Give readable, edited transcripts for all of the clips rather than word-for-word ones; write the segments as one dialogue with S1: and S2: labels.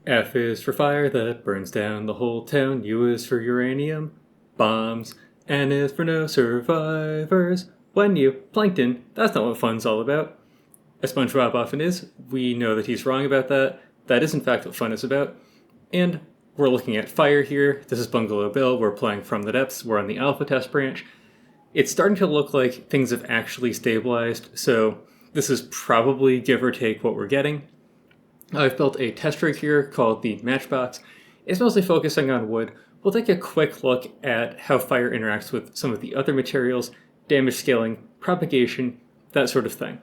S1: F is for fire that burns down the whole town. U is for uranium bombs. N is for no survivors. When you plankton, that's not what fun's all about. As SpongeBob often is, we know that he's wrong about that. That is in fact what fun is about. And we're looking at fire here. This is Bungalow Bill. We're playing From the Depths. We're on the alpha test branch. It's starting to look like things have actually stabilized, so this is probably give or take what we're getting. I've built a test rig here called the Matchbox. It's mostly focusing on wood. We'll take a quick look at how fire interacts with some of the other materials, damage scaling, propagation, that sort of thing.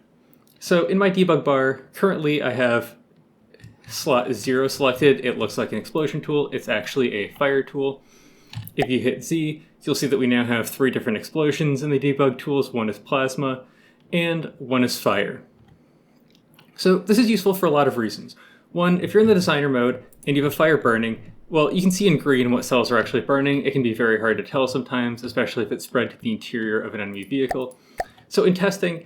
S1: So in my debug bar, currently I have slot 0 selected. It looks like an explosion tool. It's actually a fire tool. If you hit Z, you'll see that we now have 3 different explosions in the debug tools. One is plasma, and one is fire. So this is useful for a lot of reasons. One, if you're in the designer mode and you have a fire burning, well, you can see in green what cells are actually burning. It can be very hard to tell sometimes, especially if it's spread to the interior of an enemy vehicle. So in testing,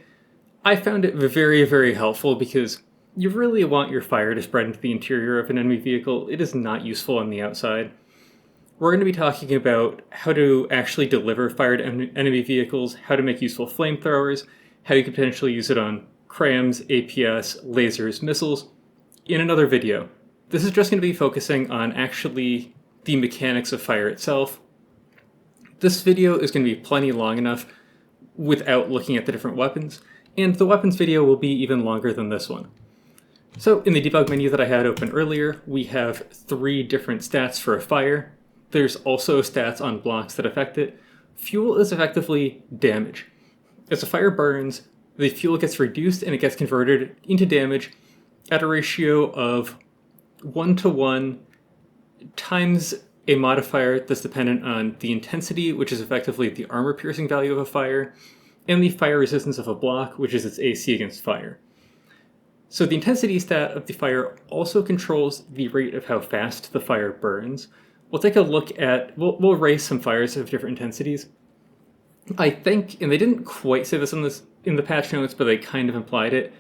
S1: I found it very, very helpful because you really want your fire to spread into the interior of an enemy vehicle. It is not useful on the outside. We're going to be talking about how to actually deliver fire to enemy vehicles, how to make useful flamethrowers, how you could potentially use it on crams, APS, lasers, missiles, in another video. This is just going to be focusing on actually the mechanics of fire itself. This video is going to be plenty long enough without looking at the different weapons, and the weapons video will be even longer than this one. So in the debug menu that I had open earlier, we have 3 different stats for a fire. There's also stats on blocks that affect it. Fuel is effectively damage. As a fire burns, the fuel gets reduced and it gets converted into damage at a ratio of 1:1 times a modifier that's dependent on the intensity, which is effectively the armor-piercing value of a fire, and the fire resistance of a block, which is its AC against fire. So the intensity stat of the fire also controls the rate of how fast the fire burns. We'll take a look at, we'll raise some fires of different intensities. I think, and they didn't quite say this in the patch notes, but they kind of implied it,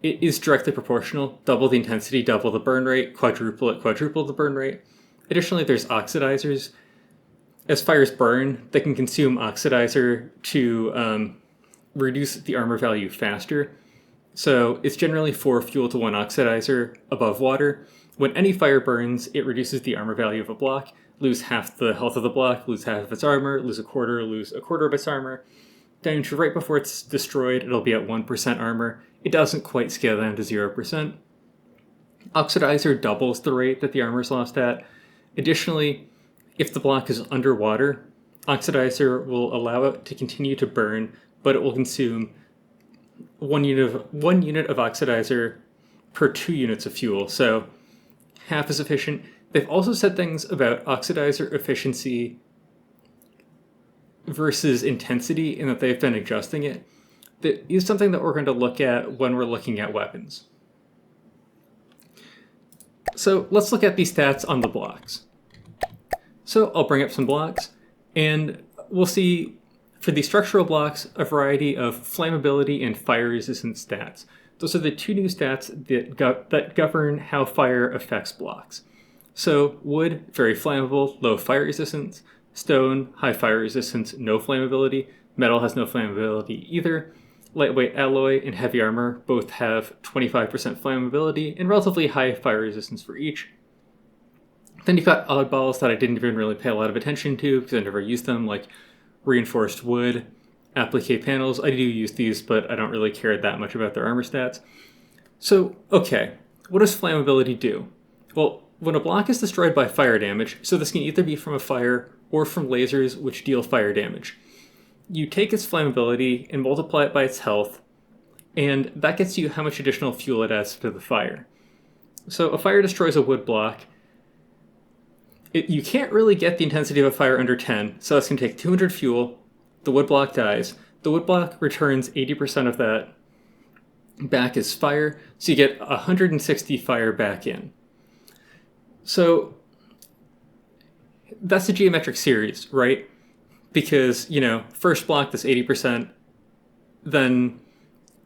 S1: it is directly proportional. Double the intensity, double the burn rate, quadruple it, quadruple the burn rate. Additionally, there's oxidizers. As fires burn, they can consume oxidizer to reduce the armor value faster. So it's generally 4 fuel to 1 oxidizer above water. When any fire burns, it reduces the armor value of a block, lose half the health of the block, lose half of its armor, lose a quarter of its armor. Down to right before it's destroyed, it'll be at 1% armor. It doesn't quite scale down to 0%. Oxidizer doubles the rate that the armor is lost at. Additionally, if the block is underwater, oxidizer will allow it to continue to burn, but it will consume 1 unit of oxidizer per 2 units of fuel. So half as efficient. They've also said things about oxidizer efficiency versus intensity, and that they've been adjusting it. That is something that we're going to look at when we're looking at weapons. So let's look at these stats on the blocks. So I'll bring up some blocks, and we'll see for the structural blocks a variety of flammability and fire resistance stats. Those are the 2 new stats that govern how fire affects blocks. So wood, very flammable, low fire resistance. Stone, high fire resistance, no flammability. Metal has no flammability either. Lightweight alloy and heavy armor both have 25% flammability and relatively high fire resistance for each. Then you've got oddballs that I didn't even really pay a lot of attention to because I never used them, like reinforced wood, applique panels. I do use these, but I don't really care that much about their armor stats. So, okay, what does flammability do? Well, when a block is destroyed by fire damage, so this can either be from a fire or from lasers which deal fire damage, you take its flammability and multiply it by its health, and that gets you how much additional fuel it adds to the fire. So a fire destroys a wood block. You can't really get the intensity of a fire under 10, so that's going to take 200 fuel. The wood block dies. The wood block returns 80% of that back as fire, so you get 160 fire back in. So that's a geometric series, right? Because, first block, that's 80%, then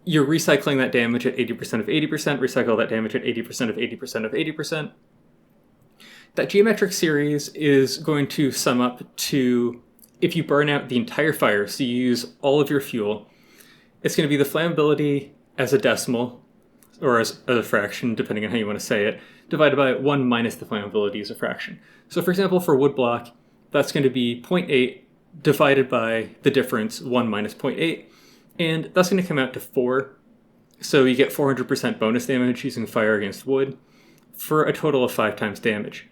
S1: you're recycling that damage at 80% of 80%, recycle that damage at 80% of 80% of 80%. That geometric series is going to sum up to, if you burn out the entire fire, so you use all of your fuel, it's going to be the flammability as a decimal, or as a fraction, depending on how you want to say it, divided by 1 minus the flammability as a fraction. So for example, for wood block, that's going to be 0.8 divided by the difference, 1 minus 0.8, and that's going to come out to 4. So you get 400% bonus damage using fire against wood, for a total of 5 times damage.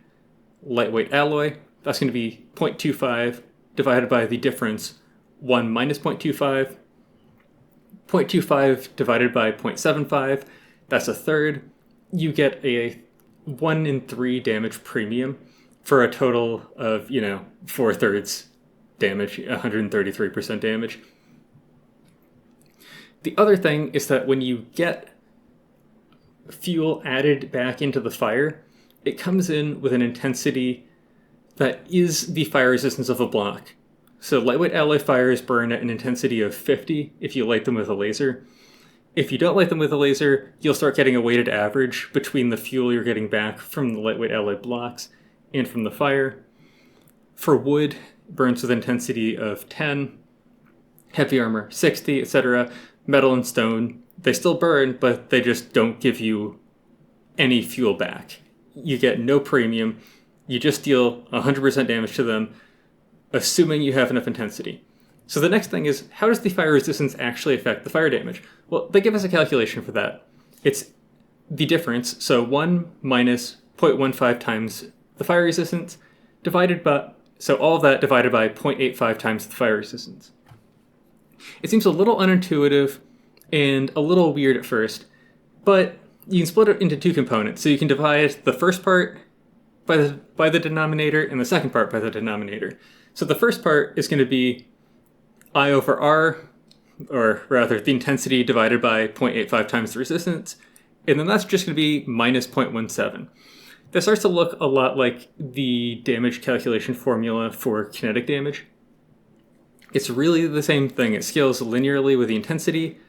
S1: Lightweight alloy, that's going to be 0.25 divided by the difference, 1 minus 0.25. 0.25 divided by 0.75, that's a third. You get a 1 in 3 damage premium for a total of, 4/3 damage, 133% damage. The other thing is that when you get fuel added back into the fire, it comes in with an intensity that is the fire resistance of a block. So lightweight alloy fires burn at an intensity of 50 if you light them with a laser. If you don't light them with a laser, you'll start getting a weighted average between the fuel you're getting back from the lightweight alloy blocks and from the fire. For wood, it burns with an intensity of 10, heavy armor 60, etc. Metal and stone, they still burn, but they just don't give you any fuel back. You get no premium. You just deal 100% damage to them, assuming you have enough intensity. So the next thing is, how does the fire resistance actually affect the fire damage? Well, they give us a calculation for that. It's the difference, so 1 minus 0.15 times the fire resistance, divided by, so all of that divided by 0.85 times the fire resistance. It seems a little unintuitive and a little weird at first, but you can split it into 2 components. So you can divide the first part by the denominator and the second part by the denominator. So the first part is going to be I over R, or rather the intensity divided by 0.85 times the resistance, and then that's just going to be minus 0.17. That starts to look a lot like the damage calculation formula for kinetic damage. It's really the same thing. It scales linearly with the intensity,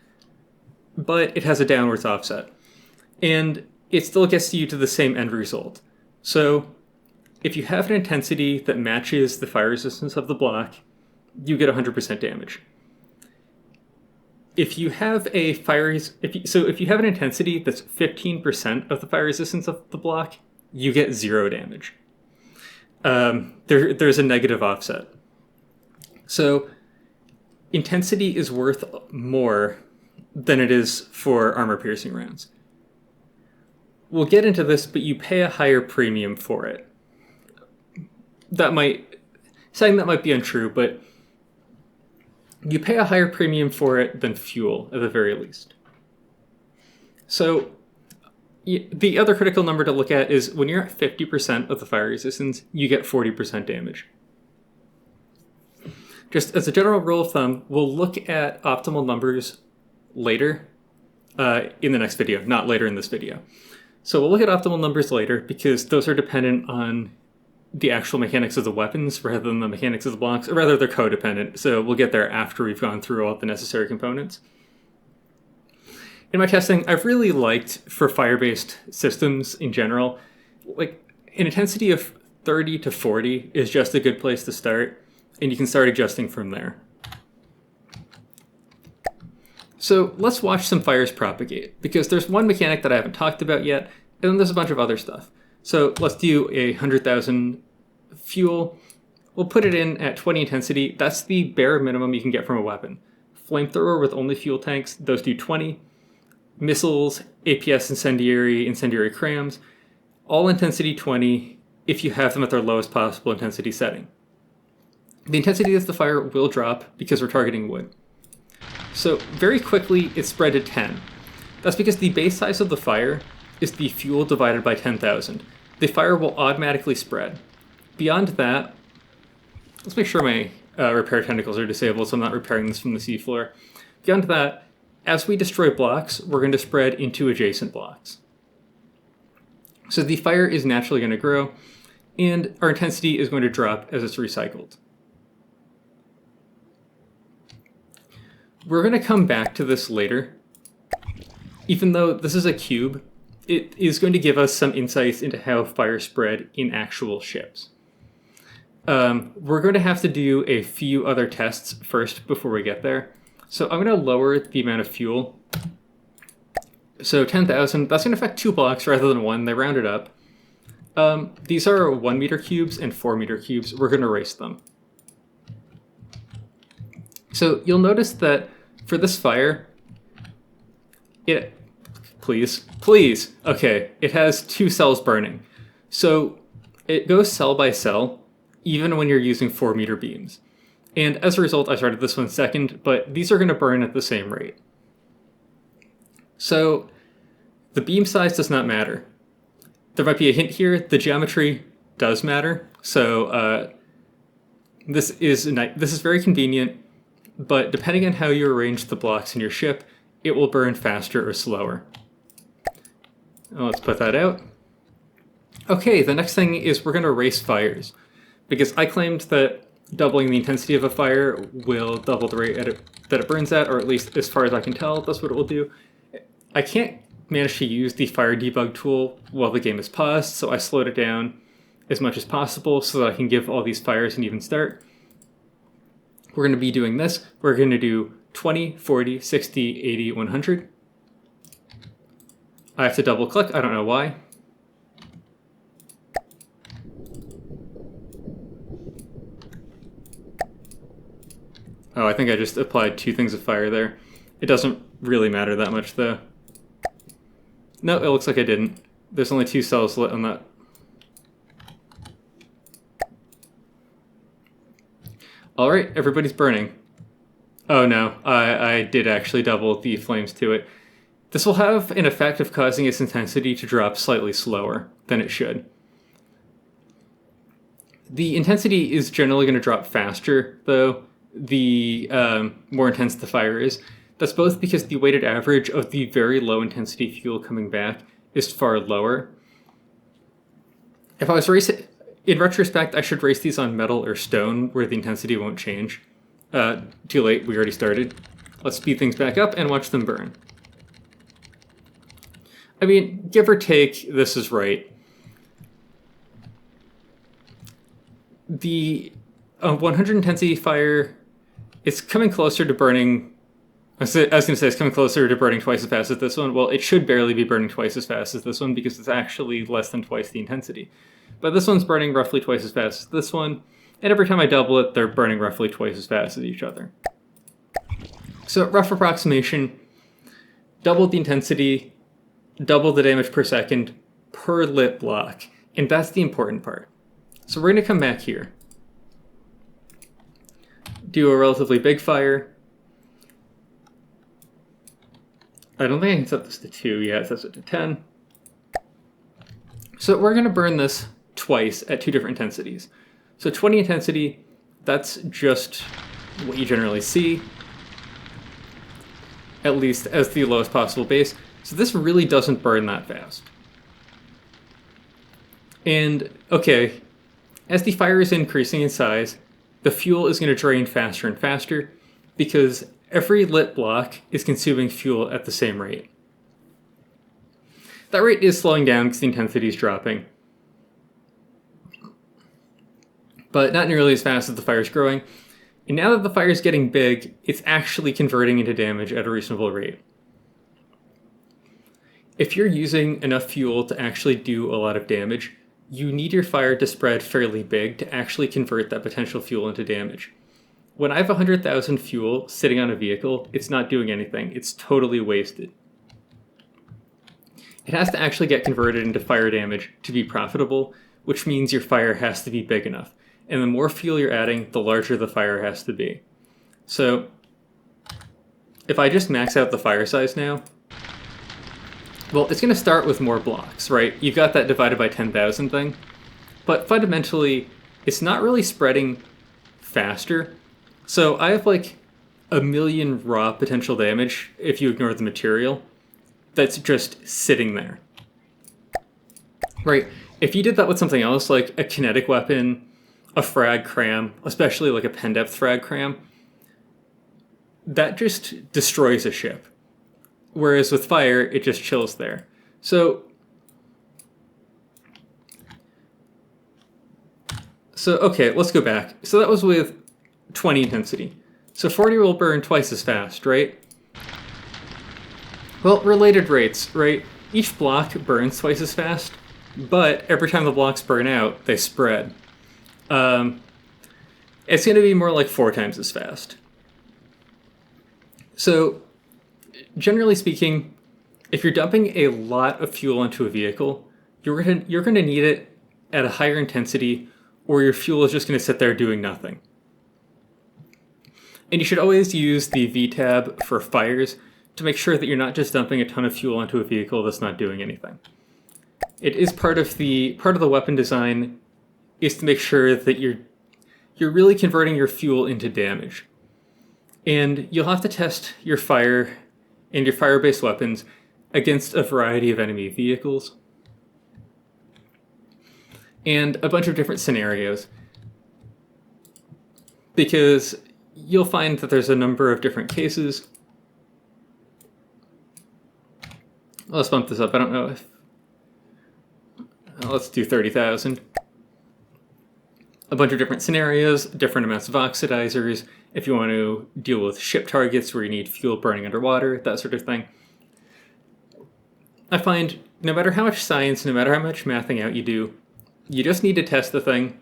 S1: but it has a downwards offset. And it still gets you to the same end result. So if you have an intensity that matches the fire resistance of the block, you get 100% damage. If you have a if you have an intensity that's 15% of the fire resistance of the block, you get 0 damage. There's a negative offset. So intensity is worth more than it is for armor-piercing rounds. We'll get into this, but you pay a higher premium for it. Saying that might be untrue, but you pay a higher premium for it than fuel, at the very least. So the other critical number to look at is when you're at 50% of the fire resistance, you get 40% damage. Just as a general rule of thumb, we'll look at optimal numbers later in the next video, not later in this video. So we'll look at optimal numbers later because those are dependent on the actual mechanics of the weapons rather than the mechanics of the blocks, or rather they're codependent, so we'll get there after we've gone through all the necessary components. In my testing, I've really liked, for fire-based systems in general, like an intensity of 30 to 40 is just a good place to start, and you can start adjusting from there. So let's watch some fires propagate, because there's one mechanic that I haven't talked about yet, and then there's a bunch of other stuff. So let's do 100,000 fuel. We'll put it in at 20 intensity. That's the bare minimum you can get from a weapon. Flamethrower with only fuel tanks, those do 20. Missiles, APS incendiary crams, all intensity 20 if you have them at their lowest possible intensity setting. The intensity of the fire will drop because we're targeting wood. So very quickly it's spread to 10. That's because the base size of the fire is the fuel divided by 10,000. The fire will automatically spread. Beyond that, let's make sure my repair tentacles are disabled so I'm not repairing this from the seafloor. Beyond that, as we destroy blocks, we're going to spread into adjacent blocks. So the fire is naturally going to grow, and our intensity is going to drop as it's recycled. We're going to come back to this later. Even though this is a cube, it is going to give us some insights into how fire spread in actual ships. We're going to have to do a few other tests first before we get there. So I'm going to lower the amount of fuel. So 10,000, that's going to affect 2 blocks rather than 1. They rounded up. These are 1 meter cubes and 4 meter cubes. We're going to erase them. So you'll notice that for this fire, please, okay, it has 2 cells burning. So it goes cell by cell, even when you're using 4 meter beams. And as a result, I started this one second, but these are going to burn at the same rate. So the beam size does not matter. There might be a hint here, the geometry does matter. So this is very convenient, but depending on how you arrange the blocks in your ship, it will burn faster or slower. Let's put that out. Okay, the next thing is we're going to race fires, because I claimed that doubling the intensity of a fire will double the rate that it burns at, or at least as far as I can tell, that's what it will do. I can't manage to use the fire debug tool while the game is paused, so I slowed it down as much as possible so that I can give all these fires an even start. We're going to be doing this. We're going to do 20, 40, 60, 80, 100. I have to double click, I don't know why. Oh, I think I just applied 2 things of fire there. It doesn't really matter that much though. No, it looks like I didn't. There's only 2 cells lit on that. Alright, everybody's burning. Oh no, I did actually double the flames to it. This will have an effect of causing its intensity to drop slightly slower than it should. The intensity is generally going to drop faster, though, the more intense the fire is. That's both because the weighted average of the very low intensity fuel coming back is far lower. If I was racing, in retrospect, I should race these on metal or stone where the intensity won't change. Too late, we already started. Let's speed things back up and watch them burn. I mean, give or take, this is right. The 100 intensity fire, it's coming closer to burning. I was going to say it's coming closer to burning twice as fast as this one. Well, it should barely be burning twice as fast as this one because it's actually less than twice the intensity. But this one's burning roughly twice as fast as this one, and every time I double it, they're burning roughly twice as fast as each other. So, rough approximation, double the intensity, double the damage per second per lit block, and that's the important part. So we're going to come back here, do a relatively big fire. I don't think I can set this to 2 yet, it sets it to 10. So we're going to burn this twice at 2 different intensities. So 20 intensity, that's just what you generally see, at least as the lowest possible base. So this really doesn't burn that fast. And, okay, as the fire is increasing in size, the fuel is going to drain faster and faster because every lit block is consuming fuel at the same rate. That rate is slowing down because the intensity is dropping, but not nearly as fast as the fire is growing. And now that the fire is getting big, it's actually converting into damage at a reasonable rate. If you're using enough fuel to actually do a lot of damage, you need your fire to spread fairly big to actually convert that potential fuel into damage. When I have 100,000 fuel sitting on a vehicle, it's not doing anything. It's totally wasted. It has to actually get converted into fire damage to be profitable, which means your fire has to be big enough. And the more fuel you're adding, the larger the fire has to be. So, if I just max out the fire size now, well, it's going to start with more blocks, right? You've got that divided by 10,000 thing. But fundamentally, it's not really spreading faster. So I have like 1 million raw potential damage if you ignore the material that's just sitting there. Right? If you did that with something else, like a kinetic weapon, a frag cram, especially like a pen depth frag cram, that just destroys a ship. Whereas with fire, it just chills there. So So, okay, let's go back. So that was with 20 intensity. So 40 will burn twice as fast, right? Well, related rates, right? Each block burns twice as fast, but every time the blocks burn out, they spread. It's going to be more like 4 times as fast. So, generally speaking, if you're dumping a lot of fuel into a vehicle, you're going to need it at a higher intensity, or your fuel is just going to sit there doing nothing. And you should always use the V-tab for fires to make sure that you're not just dumping a ton of fuel into a vehicle that's not doing anything. It is part of the weapon design is to make sure that you're really converting your fuel into damage. And you'll have to test your fire and your fire-based weapons against a variety of enemy vehicles and a bunch of different scenarios, because you'll find that there's a number of different cases. Let's bump this up. I don't know if... let's do 30,000. A bunch of different scenarios, different amounts of oxidizers, if you want to deal with ship targets where you need fuel burning underwater, that sort of thing. I find no matter how much science, no matter how much mathing out you do, you just need to test the thing,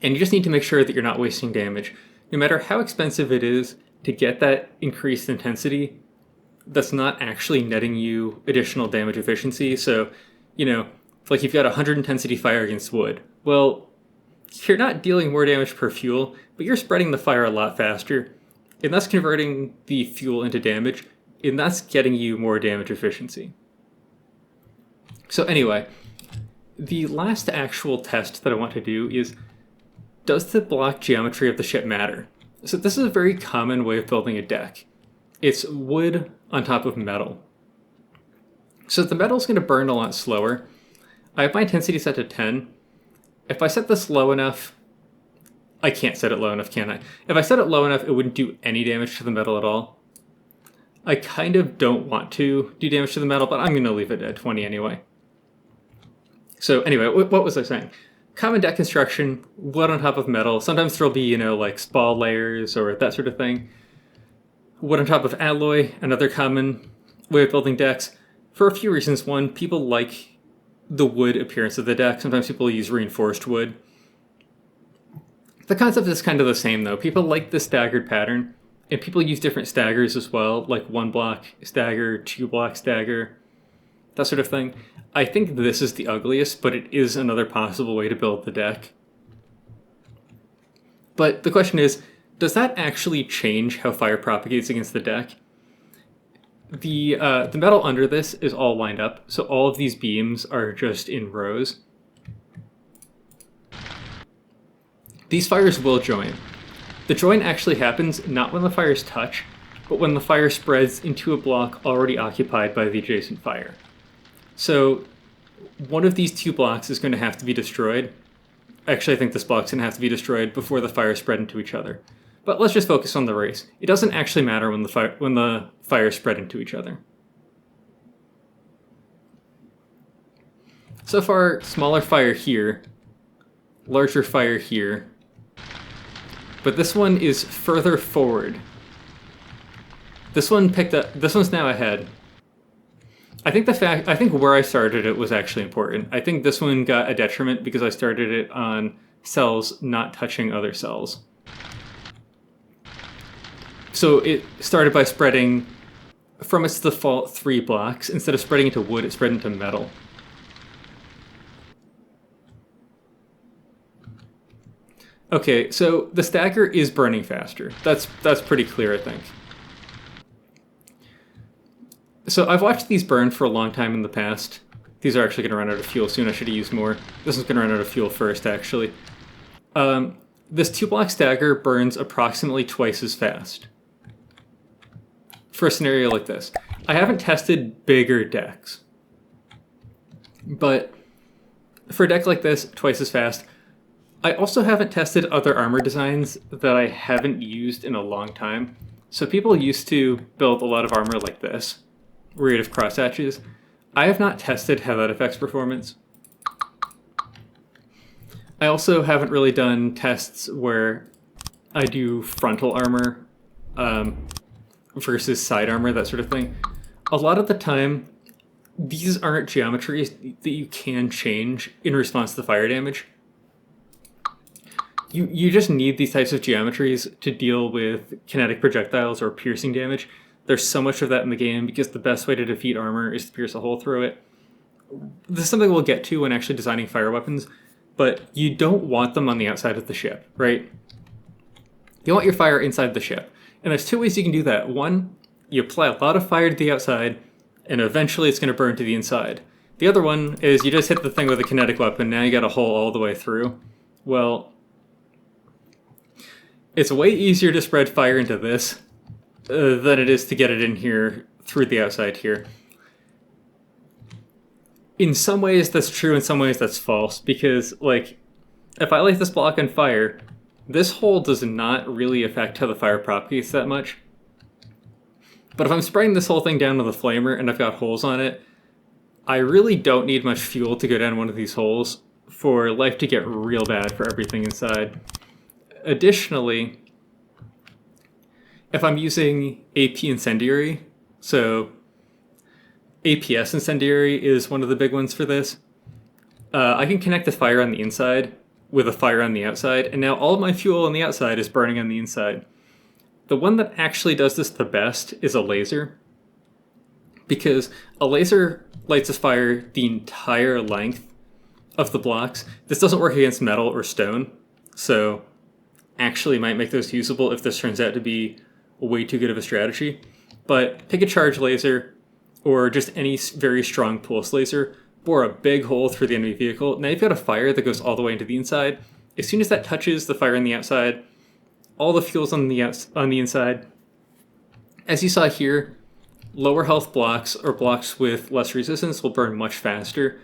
S1: and you just need to make sure that you're not wasting damage. No matter how expensive it is to get that increased intensity, that's not actually netting you additional damage efficiency. So, like you've got 100 intensity fire against wood. Well, you're not dealing more damage per fuel, but you're spreading the fire a lot faster, and that's converting the fuel into damage, and that's getting you more damage efficiency. So anyway, the last actual test that I want to do is, does the block geometry of the ship matter? So this is a very common way of building a deck. It's wood on top of metal. So the metal's going to burn a lot slower. I have my intensity set to 10. If I set this low enough, I can't set it low enough, can I? If I set it low enough, it wouldn't do any damage to the metal at all. I kind of don't want to do damage to the metal, but I'm going to leave it at 20 anyway. So anyway, what was I saying? Common deck construction, wood on top of metal. Sometimes there'll be, like spall layers or that sort of thing. Wood on top of alloy, another common way of building decks. For a few reasons. One, people like the wood appearance of the deck. Sometimes people use reinforced wood. The concept is kind of the same though. People like the staggered pattern, and people use different staggers as well, like 1 block stagger, 2 block stagger, that sort of thing. I think this is the ugliest, but it is another possible way to build the deck. But the question is, does that actually change how fire propagates against the deck? The metal under this is all lined up, so all of these beams are just in rows. These fires will join. The join actually happens not when the fires touch, but when the fire spreads into a block already occupied by the adjacent fire. So one of these 2 blocks is going to have to be destroyed. Actually, I think this block's going to have to be destroyed before the fire spread into each other. But let's just focus on the race. It doesn't actually matter when the fire spread into each other. So far, smaller fire here, larger fire here, but this one is further forward. This one's now ahead. I think where I started it was actually important. I think this one got a detriment because I started it on cells not touching other cells. So it started by spreading from its default 3 blocks. Instead of spreading into wood, it spread into metal. Okay, so the stagger is burning faster. That's pretty clear, I think. So I've watched these burn for a long time in the past. These are actually going to run out of fuel soon. I should have used more. This one's going to run out of fuel first, actually. This 2 block stagger burns approximately twice as fast for a scenario like this. I haven't tested bigger decks, but for a deck like this, twice as fast. I also haven't tested other armor designs that I haven't used in a long time. So people used to build a lot of armor like this, where you'd have crosshatches. I have not tested how that affects performance. I also haven't really done tests where I do frontal armor versus side armor, that sort of thing. A lot of the time, these aren't geometries that you can change in response to fire damage. You just need these types of geometries to deal with kinetic projectiles or piercing damage. There's so much of that in the game because the best way to defeat armor is to pierce a hole through it. This is something we'll get to when actually designing fire weapons, but you don't want them on the outside of the ship, right? You want your fire inside the ship. And there's two ways you can do that. One, you apply a lot of fire to the outside, and eventually it's going to burn to the inside. The other one is you just hit the thing with a kinetic weapon, now you got a hole all the way through. Well, it's way easier to spread fire into this than it is to get it in here through the outside here. In some ways that's true, in some ways that's false, because like if I light this block on fire, this hole does not really affect how the fire propagates that much. But if I'm spraying this whole thing down with a flamer and I've got holes on it, I really don't need much fuel to go down one of these holes for life to get real bad for everything inside. Additionally, if I'm using AP Incendiary, so APS Incendiary is one of the big ones for this, I can connect the fire on the inside with a fire on the outside, and now all of my fuel on the outside is burning on the inside. The one that actually does this the best is a laser, because a laser lights a fire the entire length of the blocks. This doesn't work against metal or stone, so actually might make those usable if this turns out to be way too good of a strategy. But pick a charge laser, or just any very strong pulse laser, bore a big hole through the enemy vehicle. Now you've got a fire that goes all the way into the inside. As soon as that touches the fire on the outside, all the fuel's on the inside. As you saw here, lower health blocks or blocks with less resistance will burn much faster.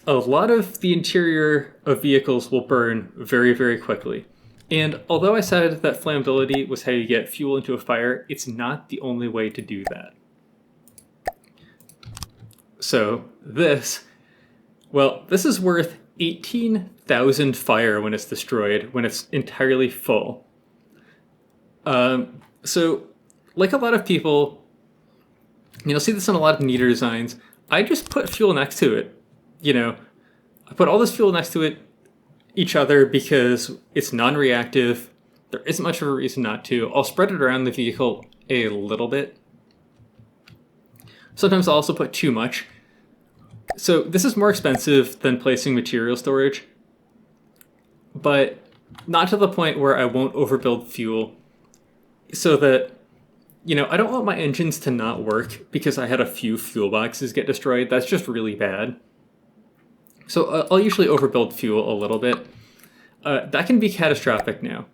S1: A lot of the interior of vehicles will burn very, very quickly. And although I said that flammability was how you get fuel into a fire, it's not the only way to do that. So this is worth 18,000 fire when it's destroyed, when it's entirely full. So like a lot of people, you'll see this in a lot of Niter designs, I just put fuel next to it. I put all this fuel next to each other because it's non-reactive. There isn't much of a reason not to. I'll spread it around the vehicle a little bit. Sometimes I'll also put too much. So this is more expensive than placing material storage, but not to the point where I won't overbuild fuel so that, I don't want my engines to not work because I had a few fuel boxes get destroyed. That's just really bad. So I'll usually overbuild fuel a little bit. That can be catastrophic now.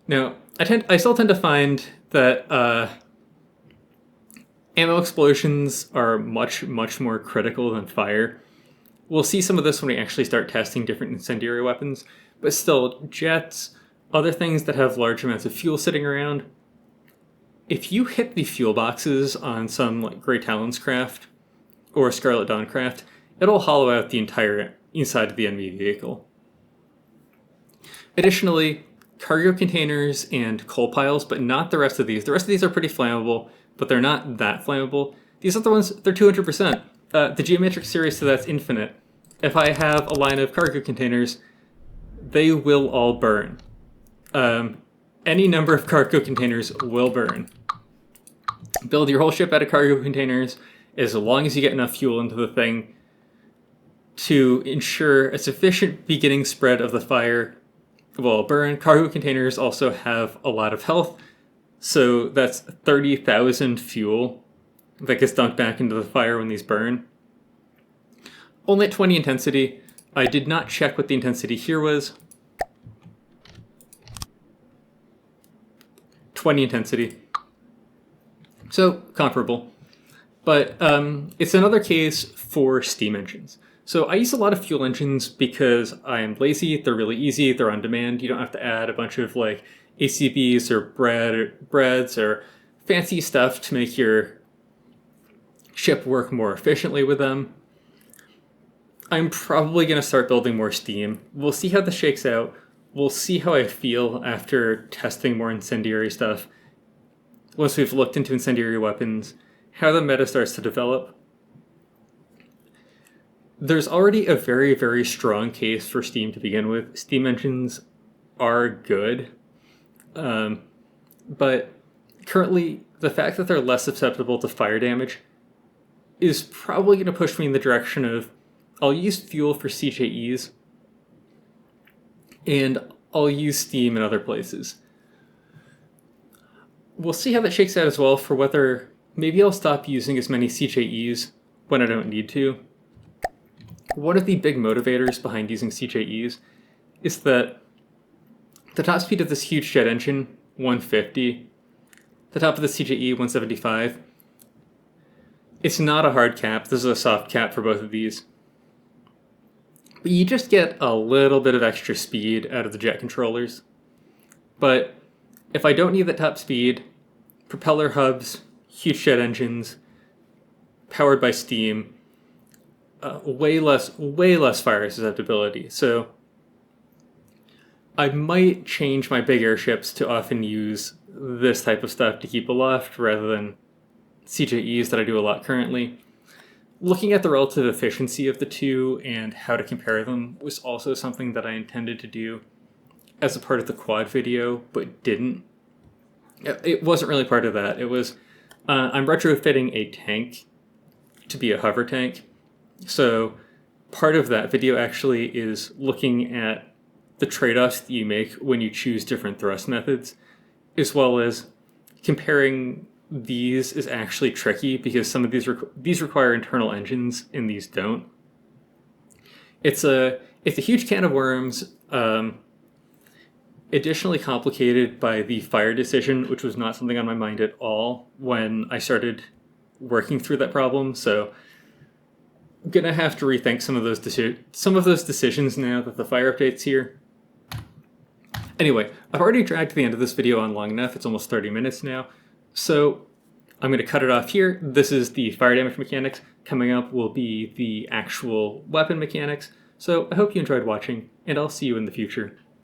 S1: Now, I still tend to find that ammo explosions are much, much more critical than fire. We'll see some of this when we actually start testing different incendiary weapons, but still, jets, other things that have large amounts of fuel sitting around, if you hit the fuel boxes on some like Grey Talons craft or Scarlet Dawn craft, it'll hollow out the entire inside of the enemy vehicle. Additionally, cargo containers and coal piles, but not the rest of these. The rest of these are pretty flammable, but they're not that flammable. These other ones, they're 200%. The geometric series to that's infinite. If I have a line of cargo containers, they will all burn. Any number of cargo containers will burn. Build your whole ship out of cargo containers as long as you get enough fuel into the thing to ensure a sufficient beginning spread of the fire will burn. Cargo containers also have a lot of health, so that's 30,000 fuel that gets dumped back into the fire when these burn. Only at 20 intensity. I did not check what the intensity here was. 20 intensity. So, comparable. But it's another case for steam engines. So I use a lot of fuel engines because I am lazy, they're really easy, they're on demand, you don't have to add a bunch of like ACBs or breads or fancy stuff to make your ship work more efficiently with them. I'm probably going to start building more Steam. We'll see how this shakes out. We'll see how I feel after testing more incendiary stuff. Once we've looked into incendiary weapons, how the meta starts to develop. There's already a very, very strong case for Steam to begin with. Steam engines are good. But currently, the fact that they're less susceptible to fire damage is probably going to push me in the direction of I'll use Fuel for CJEs, and I'll use Steam in other places. We'll see how that shakes out as well for whether maybe I'll stop using as many CJEs when I don't need to. One of the big motivators behind using CJEs is that the top speed of this huge jet engine, 150, the top of the CJE, 175, it's not a hard cap. This is a soft cap for both of these. But you just get a little bit of extra speed out of the jet controllers. But if I don't need that top speed, propeller hubs, huge jet engines, powered by steam, way less fire susceptibility. So I might change my big airships to often use this type of stuff to keep aloft rather than CJEs that I do a lot currently. Looking at the relative efficiency of the two and how to compare them was also something that I intended to do as a part of the quad video, but didn't. It wasn't really part of that. It was, I'm retrofitting a tank to be a hover tank. So part of that video actually is looking at the trade-offs that you make when you choose different thrust methods, as well as comparing these is actually tricky because some of these require internal engines and these don't. It's a huge can of worms, additionally complicated by the fire decision, which was not something on my mind at all when I started working through that problem. So I'm gonna have to rethink some of those decisions now that the fire update's here. Anyway, I've already dragged the end of this video on long enough. It's almost 30 minutes now. So I'm going to cut it off here. This is the fire damage mechanics. Coming up will be the actual weapon mechanics. So I hope you enjoyed watching, and I'll see you in the future.